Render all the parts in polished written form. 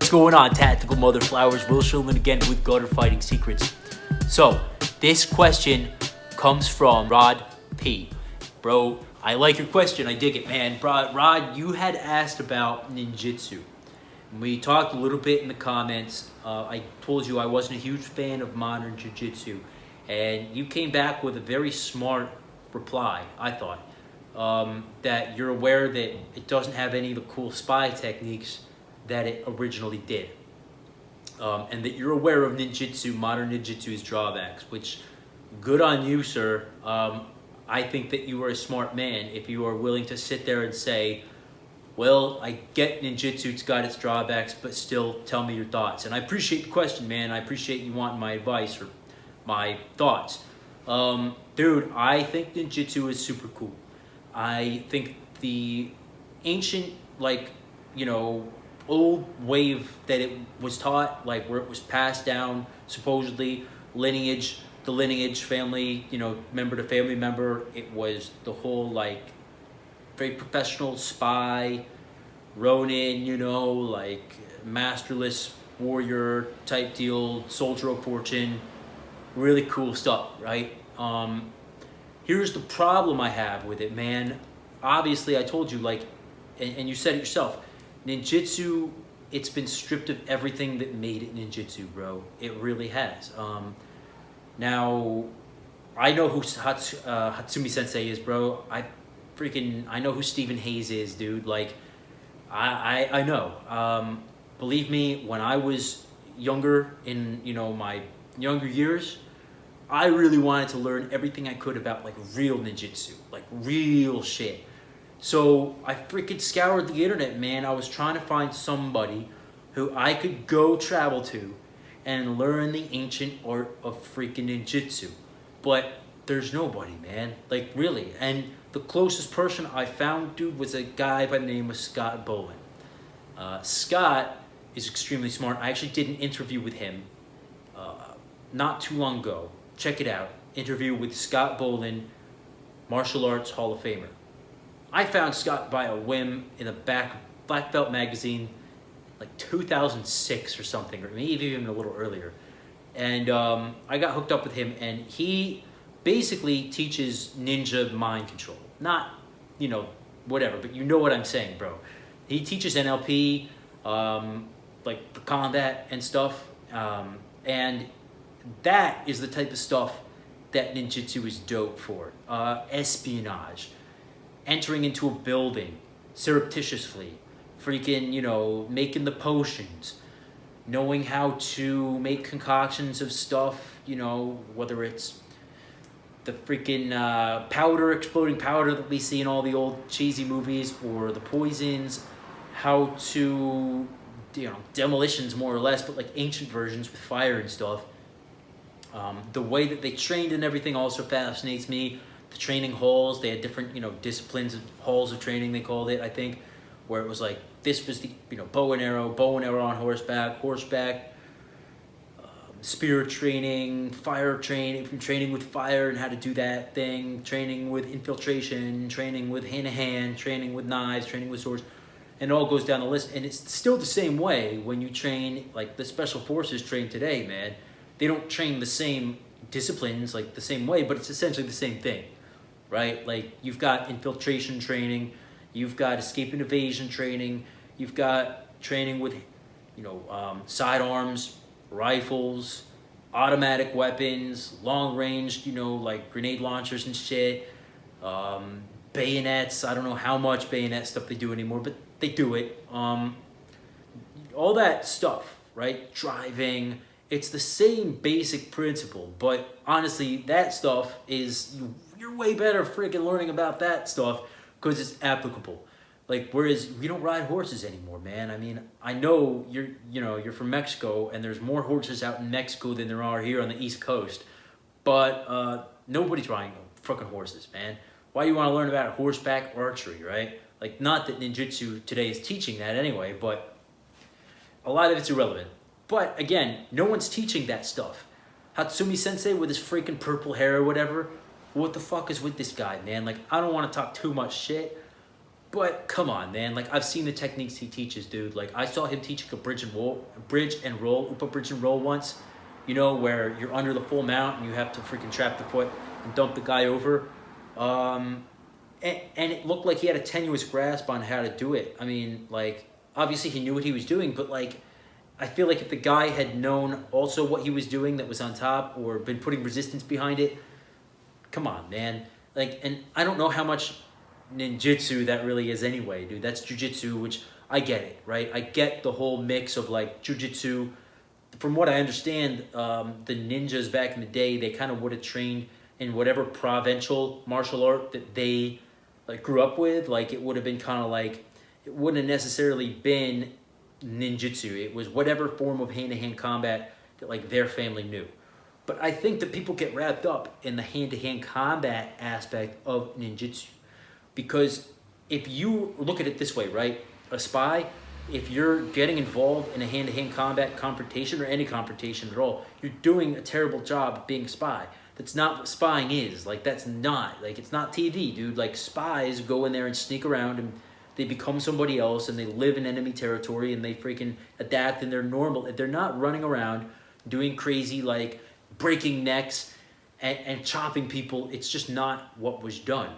What's going on, Tactical Mother Flowers? Will Shulman again with Gutter Fighting Secrets. So, this question comes from Rod P. Bro, I like your question. I dig it, man. Rod, you had asked about ninjutsu. We talked a little bit in the comments. I told you I wasn't a huge fan of modern jiu-jitsu. And you came back with a very smart reply, I thought. That you're aware that it doesn't have any of the cool spy techniques that it originally did. And that you're aware of ninjutsu, modern ninjutsu's drawbacks, which, good on you, sir. I think that you are a smart man if you are willing to sit there and say, well, I get ninjutsu, it's got its drawbacks, but still tell me your thoughts. And I appreciate the question, man. I appreciate you wanting my advice or my thoughts. Dude, I think ninjutsu is super cool. I think the ancient, old wave that it was taught, where it was passed down, supposedly, the lineage, family, member to family member, it was the whole, very professional spy, Ronin, masterless warrior type deal, soldier of fortune, really cool stuff, right? Here's the problem I have with it, man. Obviously, I told you, and you said it yourself, ninjutsu, it's been stripped of everything that made it ninjutsu, bro. It really has. Now, I know who Hatsumi Sensei is, bro. I know who Stephen Hayes is, dude. I know. Believe me, when I was younger, in my younger years, I really wanted to learn everything I could about real ninjutsu, real shit. So I freaking scoured the internet, man. I was trying to find somebody who I could go travel to and learn the ancient art of freaking ninjutsu. But there's nobody, man. Really. And the closest person I found, dude, was a guy by the name of Scott Bowen. Scott is extremely smart. I actually did an interview with him not too long ago. Check it out. Interview with Scott Bowen, Martial Arts Hall of Famer. I found Scott by a whim in the back of Black Belt magazine, 2006 or something, or maybe even a little earlier. And I got hooked up with him, and he basically teaches ninja mind control. Not, whatever, but you know what I'm saying, bro. He teaches NLP, for combat and stuff. And that is the type of stuff that ninjutsu is dope for. Espionage. Entering into a building surreptitiously, freaking, making the potions, knowing how to make concoctions of stuff, whether it's the freaking exploding powder that we see in all the old cheesy movies, or the poisons, how to, demolitions more or less, but ancient versions with fire and stuff. The way that they trained and everything also fascinates me. The training halls, they had different, disciplines of halls of training, they called it, I think, where it was this was the, bow and arrow on horseback, spear training, fire training with fire and how to do that thing, training with infiltration, training with hand-to-hand, training with knives, training with swords, and it all goes down the list. And it's still the same way when you train, the special forces train today, man. They don't train the same disciplines, the same way, but it's essentially the same thing. Right? You've got infiltration training, you've got escape and evasion training, you've got training with, sidearms, rifles, automatic weapons, long range, grenade launchers and shit, bayonets. I don't know how much bayonet stuff they do anymore, but they do it. All that stuff, right? Driving. It's the same basic principle, but honestly, that stuff is, you're way better freaking learning about that stuff because it's applicable. Whereas we don't ride horses anymore, man. I mean, I know you're from Mexico, and there's more horses out in Mexico than there are here on the East Coast, but nobody's riding freaking horses, man. Why do you want to learn about horseback archery, right? Not that ninjutsu today is teaching that anyway, but a lot of it's irrelevant. But again, no one's teaching that stuff. Hatsumi Sensei with his freaking purple hair or whatever, what the fuck is with this guy, man? I don't want to talk too much shit, But come on, man. Like, I've seen the techniques he teaches, dude. Like, I saw him teaching a bridge and roll, upa bridge and roll once. You know, where you're under the full mount and you have to freaking trap the foot and dump the guy over. And it looked like he had a tenuous grasp on how to do it. I mean, like, obviously he knew what he was doing, but like, I feel like if the guy had known also what he was doing that was on top or been putting resistance behind it, come on, man. Like, and I don't know how much ninjutsu that really is anyway, dude. That's jujitsu, which I get it, right? I get the whole mix of like jujitsu. From what I understand, the ninjas back in the day, they kind of would have trained in whatever provincial martial art that they like grew up with. Like, it would have been kind of like, it wouldn't have necessarily been ninjutsu. It was whatever form of hand-to-hand combat that like their family knew. But I think that people get wrapped up in the hand-to-hand combat aspect of ninjutsu. Because if you look at it this way, right? A spy, if you're getting involved in a hand-to-hand combat confrontation or any confrontation at all, you're doing a terrible job of being a spy. That's not what spying is. Like, that's not. Like, it's not TV, dude. Like, spies go in there and sneak around and they become somebody else and they live in enemy territory and they freaking adapt and they're normal. They're not running around doing crazy, like, breaking necks and chopping people. It's just not what was done.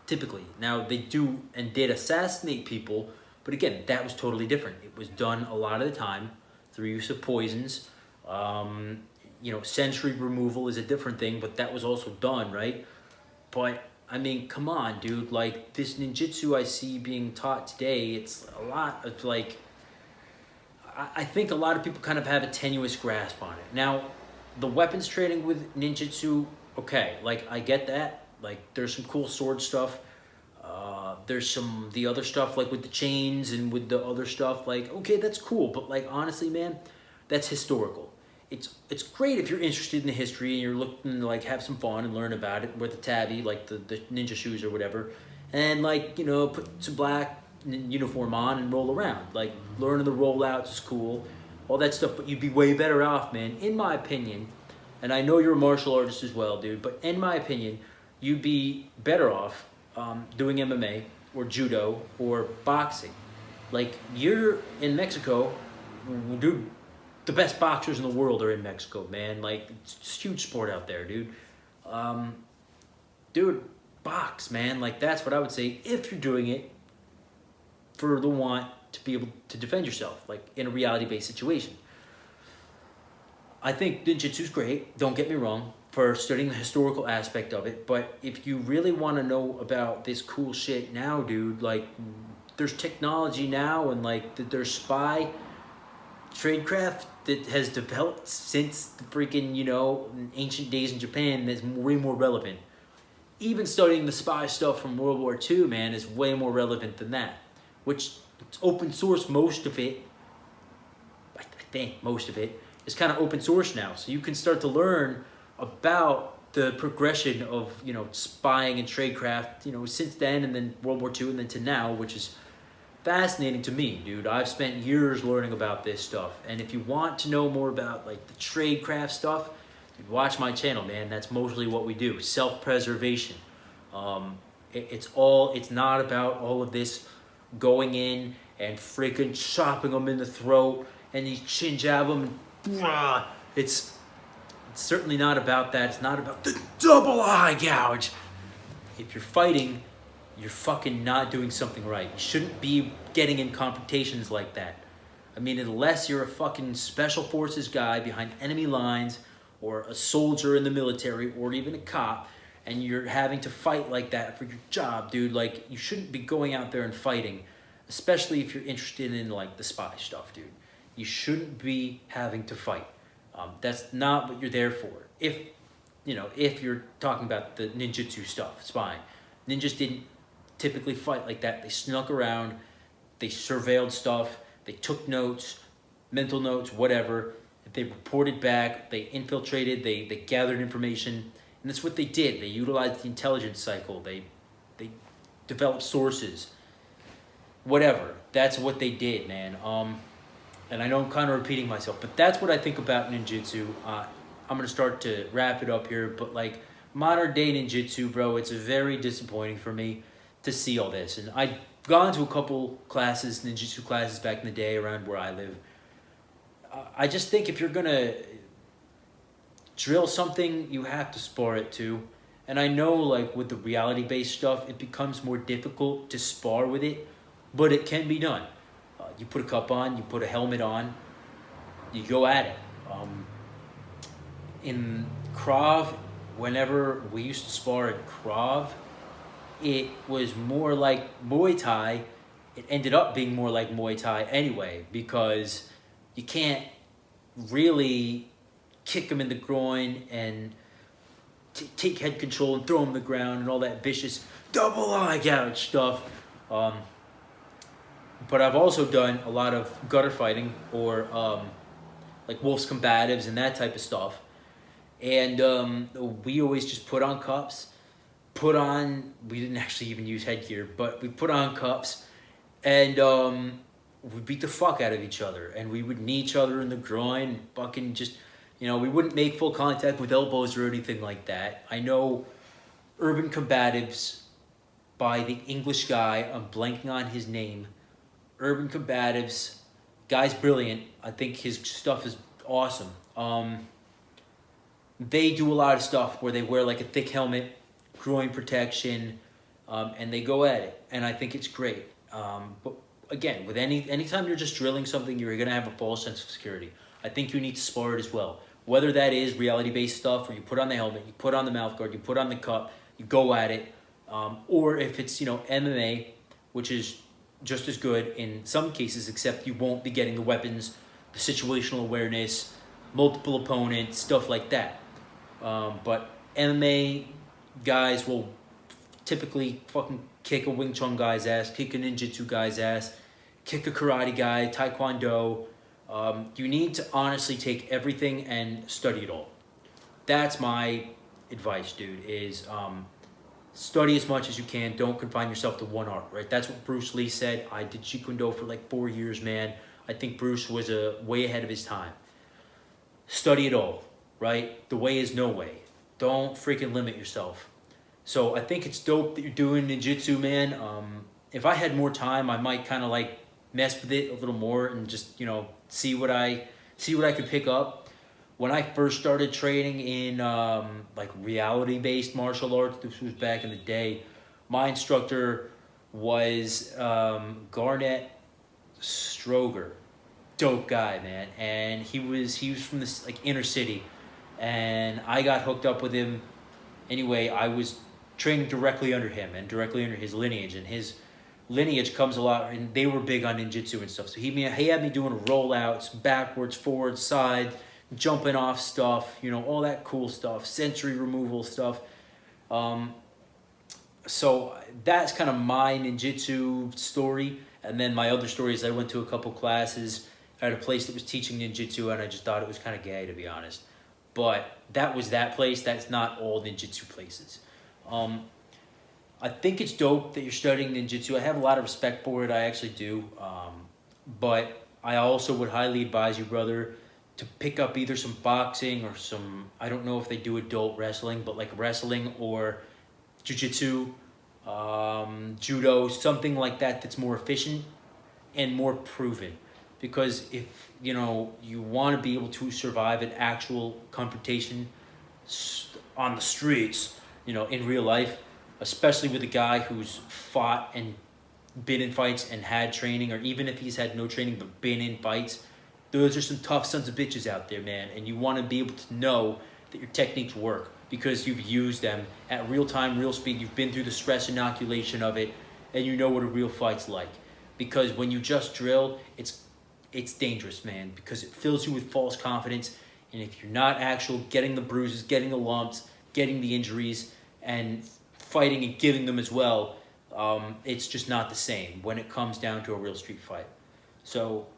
Typically. Now, they do and did assassinate people, but again, that was totally different. It was done a lot of the time through use of poisons. You know, sensory removal is a different thing, but that was also done, right? But, I mean, come on, dude. Like, this ninjutsu I see being taught today, it's a lot of, like, I think a lot of people kind of have a tenuous grasp on it. Now, the weapons training with ninjutsu, okay, like, I get that. Like, there's some cool sword stuff. There's some, the other stuff, like with the chains and with the other stuff, like, okay, that's cool. But, like, honestly, man, that's historical. It's great if you're interested in the history and you're looking to, like, have some fun and learn about it with the tabi, like the ninja shoes or whatever. And, like, you know, put some black uniform on and roll around. Like, learning the rollouts is cool, all that stuff. But you'd be way better off, man, in my opinion. And I know you're a martial artist as well, dude. But in my opinion, you'd be better off doing MMA or judo or boxing. Like, you're in Mexico, dude. The best boxers in the world are in Mexico, man. Like, it's a huge sport out there, dude. Dude, box, man. Like, that's what I would say if you're doing it for the want to be able to defend yourself, like, in a reality-based situation. I think ninjutsu's great, don't get me wrong, for studying the historical aspect of it, but if you really want to know about this cool shit now, dude, like, there's technology now and, like, there's spy tradecraft that has developed since the freaking, you know, ancient days in Japan that's way more relevant. Even studying the spy stuff from World War II, man, is way more relevant than that. Which, it's open source, most of it, I think most of it, is kind of open source now. So you can start to learn about the progression of, you know, spying and tradecraft, you know, since then and then World War II and then to now, which is fascinating to me, dude. I've spent years learning about this stuff. And if you want to know more about, like, the tradecraft stuff, dude, watch my channel, man. That's mostly what we do. Self-preservation. It's not about all of this going in and freaking chopping them in the throat and you chin jab them and it's certainly not about that. It's not about the double eye gouge. If you're fighting, you're fucking not doing something right. You shouldn't be getting in confrontations like that. I mean, unless you're a fucking special forces guy behind enemy lines or a soldier in the military or even a cop and you're having to fight like that for your job, dude, like, you shouldn't be going out there and fighting, especially if you're interested in, like, the spy stuff, dude. You shouldn't be having to fight. That's not what you're there for. If you're talking about the ninjutsu stuff, spying. Ninjas didn't typically fight like that. They snuck around, they surveilled stuff, they took notes, mental notes, whatever. They reported back, they infiltrated, they gathered information, and that's what they did. They utilized the intelligence cycle, they developed sources, whatever. That's what they did, man. And I know I'm kind of repeating myself, but that's what I think about ninjutsu. I'm going to start to wrap it up here, but, like, modern day ninjutsu, bro, it's very disappointing for me. to see all this. And I'd gone to a couple classes, ninjutsu classes back in the day around where I live. I just think if you're going to drill something, you have to spar it too. And I know, like, with the reality-based stuff, it becomes more difficult to spar with it, but it can be done. You put a cup on, you put a helmet on, you go at it. In Krav, whenever we used to spar in Krav, it was more like Muay Thai. It ended up being more like Muay Thai anyway, because you can't really kick them in the groin and take head control and throw them on the ground and all that vicious double eye gouge stuff. But I've also done a lot of gutter fighting, or like Wolf's Combatives and that type of stuff. And we always just put on cups, we didn't actually even use headgear, but we put on cups, and we beat the fuck out of each other. And we would knee each other in the groin, fucking just, we wouldn't make full contact with elbows or anything like that. I know Urban Combatives by the English guy, I'm blanking on his name. Urban Combatives, guy's brilliant. I think his stuff is awesome. They do a lot of stuff where they wear like a thick helmet, groin protection, and they go at it. And I think it's great. But again, with anytime you're just drilling something, you're gonna have a false sense of security. I think you need to spar it as well. Whether that is reality-based stuff, where you put on the helmet, you put on the mouth guard, you put on the cup, you go at it, or if it's MMA, which is just as good in some cases, except you won't be getting the weapons, the situational awareness, multiple opponents, stuff like that. But MMA guys will typically fucking kick a Wing Chun guy's ass, kick a ninjutsu guy's ass, kick a karate guy, taekwondo. You need to honestly take everything and study it all. That's my advice, dude, is study as much as you can. Don't confine yourself to one art, right? That's what Bruce Lee said. I did Jeet Kune Do for like 4 years, man. I think Bruce was way ahead of his time. Study it all, right? The way is no way. Don't freaking limit yourself. So I think it's dope that you're doing ninjutsu, man. If I had more time, I might kind of like mess with it a little more and just, see what I could pick up. When I first started training in like reality-based martial arts, this was back in the day, my instructor was Garnett Stroger. Dope guy, man. And he was from this like inner city, and I got hooked up with him. Anyway, I was training directly under him and directly under his lineage, and his lineage comes a lot, and they were big on ninjutsu and stuff. So he had me doing rollouts, backwards, forwards, side, jumping off stuff, all that cool stuff, sensory removal stuff. So that's kind of my ninjutsu story. And then my other story is I went to a couple classes at a place that was teaching ninjutsu, and I just thought it was kind of gay, to be honest. But that was that place. That's not all ninjutsu places. I think it's dope that you're studying ninjutsu. I have a lot of respect for it. I actually do. But I also would highly advise you, brother, to pick up either some boxing or some, I don't know if they do adult wrestling, but like wrestling or jiu-jitsu, judo, something like that that's more efficient and more proven. Because if, you want to be able to survive an actual confrontation on the streets, in real life, especially with a guy who's fought and been in fights and had training, or even if he's had no training but been in fights, those are some tough sons of bitches out there, man. And you want to be able to know that your techniques work because you've used them at real time, real speed. You've been through the stress inoculation of it, and you know what a real fight's like. Because when you just drill, it's dangerous, man, because it fills you with false confidence. And if you're not getting the bruises, getting the lumps, getting the injuries, and fighting and giving them as well, it's just not the same when it comes down to a real street fight. So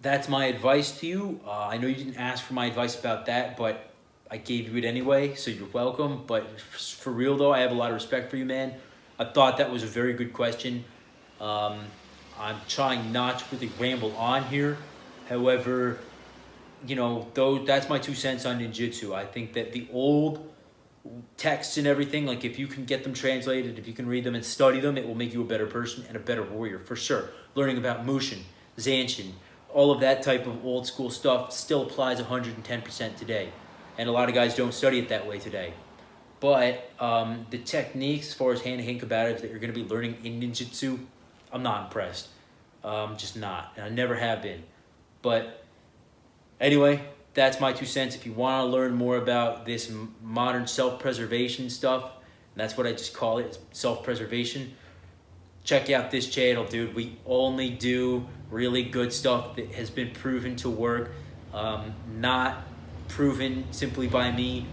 that's my advice to you. I know you didn't ask for my advice about that, but I gave you it anyway, so you're welcome. But for real though, I have a lot of respect for you, man. I thought that was a very good question. I'm trying not to really ramble on here. However, though that's my 2 cents on ninjutsu. I think that the old texts and everything, like if you can get them translated, if you can read them and study them, it will make you a better person and a better warrior for sure. Learning about Mushin, Zanshin, all of that type of old school stuff still applies 110% today. And a lot of guys don't study it that way today. But the techniques as far as hand-to-hand combatives that you're going to be learning in ninjutsu, I'm not impressed. Just not. And I never have been. But anyway, that's my 2 cents. If you want to learn more about this modern self-preservation stuff, that's what I just call it, self-preservation, check out this channel, dude. We only do really good stuff that has been proven to work. Not proven simply by me,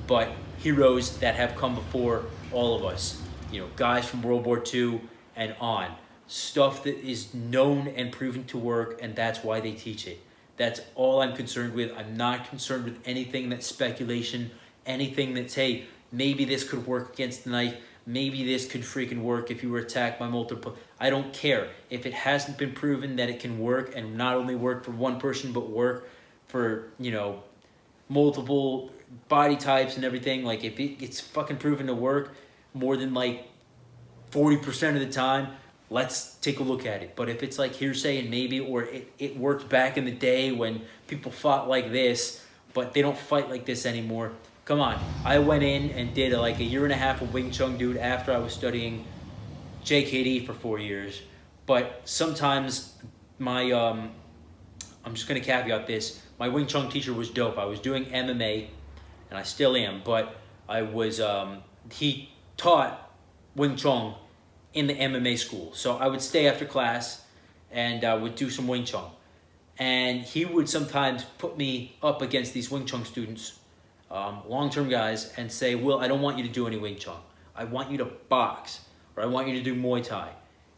but heroes that have come before all of us. You know, guys from World War II and on. Stuff that is known and proven to work, and that's why they teach it. That's all I'm concerned with. I'm not concerned with anything that's speculation, anything that's, hey, maybe this could work against the knife, maybe this could freaking work if you were attacked by multiple. I don't care. If it hasn't been proven that it can work, and not only work for one person, but work for, you know, multiple body types and everything, like if it's fucking proven to work more than like 40% of the time, let's take a look at it. But if it's like hearsay and maybe, or it worked back in the day when people fought like this, but they don't fight like this anymore, come on. I went in and did like a year and a half of Wing Chun, dude, after I was studying JKD for 4 years. But sometimes my, I'm just gonna caveat this, my Wing Chun teacher was dope. I was doing MMA, and I still am, but I was, he taught Wing Chun in the MMA school. So I would stay after class and I would do some Wing Chun. And he would sometimes put me up against these Wing Chun students, long-term guys, and say, Will, I don't want you to do any Wing Chun. I want you to box, or I want you to do Muay Thai.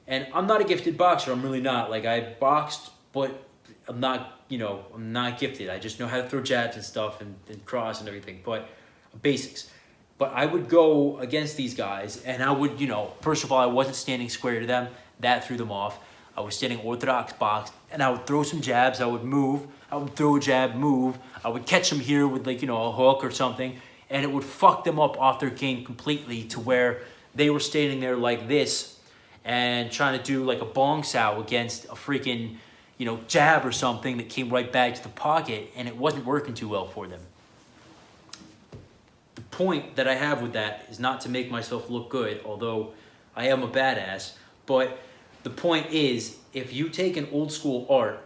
And I'm not a gifted boxer, I'm really not. Like, I boxed, but I'm not, you know, I'm not gifted. I just know how to throw jabs and stuff and cross and everything, but basics. But I would go against these guys, and I would, you know, first of all, I wasn't standing square to them. That threw them off. I was standing orthodox box, and I would throw some jabs. I would move. I would throw a jab, move. I would catch them here with, like, you know, a hook or something, and it would fuck them up off their game completely to where they were standing there like this and trying to do like a bong sao against a freaking, you know, jab or something that came right back to the pocket, and it wasn't working too well for them. The point that I have with that is not to make myself look good, although I am a badass, but the point is, if you take an old school art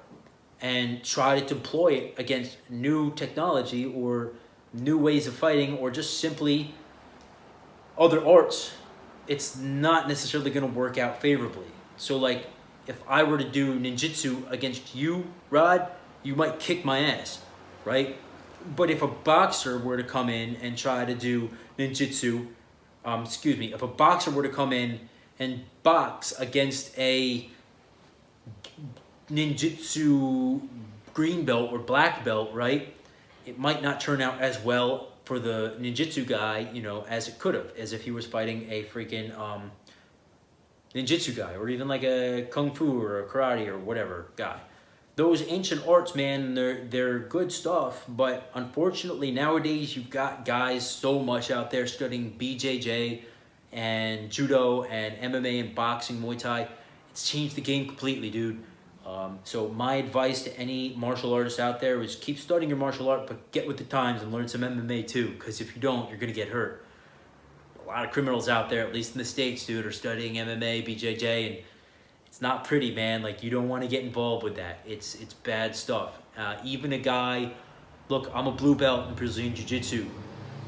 and try to deploy it against new technology or new ways of fighting or just simply other arts, it's not necessarily going to work out favorably. So like, if I were to do ninjutsu against you, Rod, you might kick my ass, right? But if a boxer were to come in and try to do ninjutsu, if a boxer were to come in and box against a ninjutsu green belt or black belt, right? It might not turn out as well for the ninjutsu guy, you know, as it could have, as if he was fighting a freaking ninjutsu guy, or even like a kung fu or a karate or whatever guy. Those ancient arts, man, they're good stuff, but unfortunately nowadays you've got guys so much out there studying BJJ and judo and MMA and boxing, Muay Thai. It's changed the game completely, dude. So my advice to any martial artist out there is keep studying your martial art, but get with the times and learn some MMA too, because if you don't, you're gonna get hurt. A lot of criminals out there, at least in the States, dude, are studying MMA, BJJ, and it's not pretty, man. Like, you don't want to get involved with that. It's bad stuff. Even a guy, look, I'm a blue belt in Brazilian Jiu-Jitsu,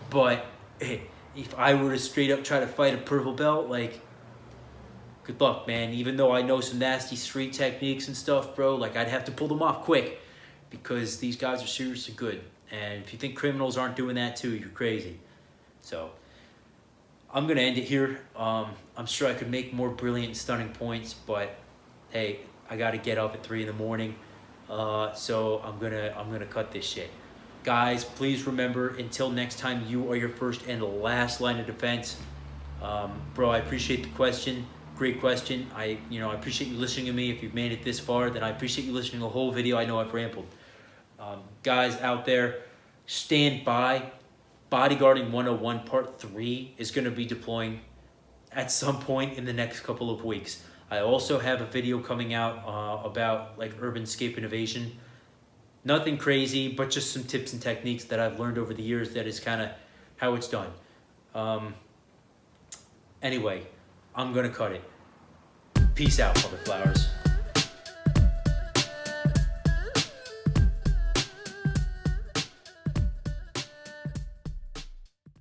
but if I were to straight up try to fight a purple belt, like, good luck, man. Even though I know some nasty street techniques and stuff, bro, like, I'd have to pull them off quick because these guys are seriously good. And if you think criminals aren't doing that too, you're crazy. So I'm going to end it here. I'm sure I could make more brilliant, stunning points, but hey, I got to get up at 3 in the morning. So I'm gonna cut this shit. Guys, please remember, until next time, you are your first and last line of defense. Bro, I appreciate the question. Great question. I appreciate you listening to me. If you've made it this far, then I appreciate you listening to the whole video. I know I've rambled. Guys out there, stand by Bodyguarding 101 Part 3 is going to be deploying at some point in the next couple of weeks. I also have a video coming out about like urban scape innovation. Nothing crazy, but just some tips and techniques that I've learned over the years that is kind of how it's done. Anyway, I'm going to cut it. Peace out, mother flowers.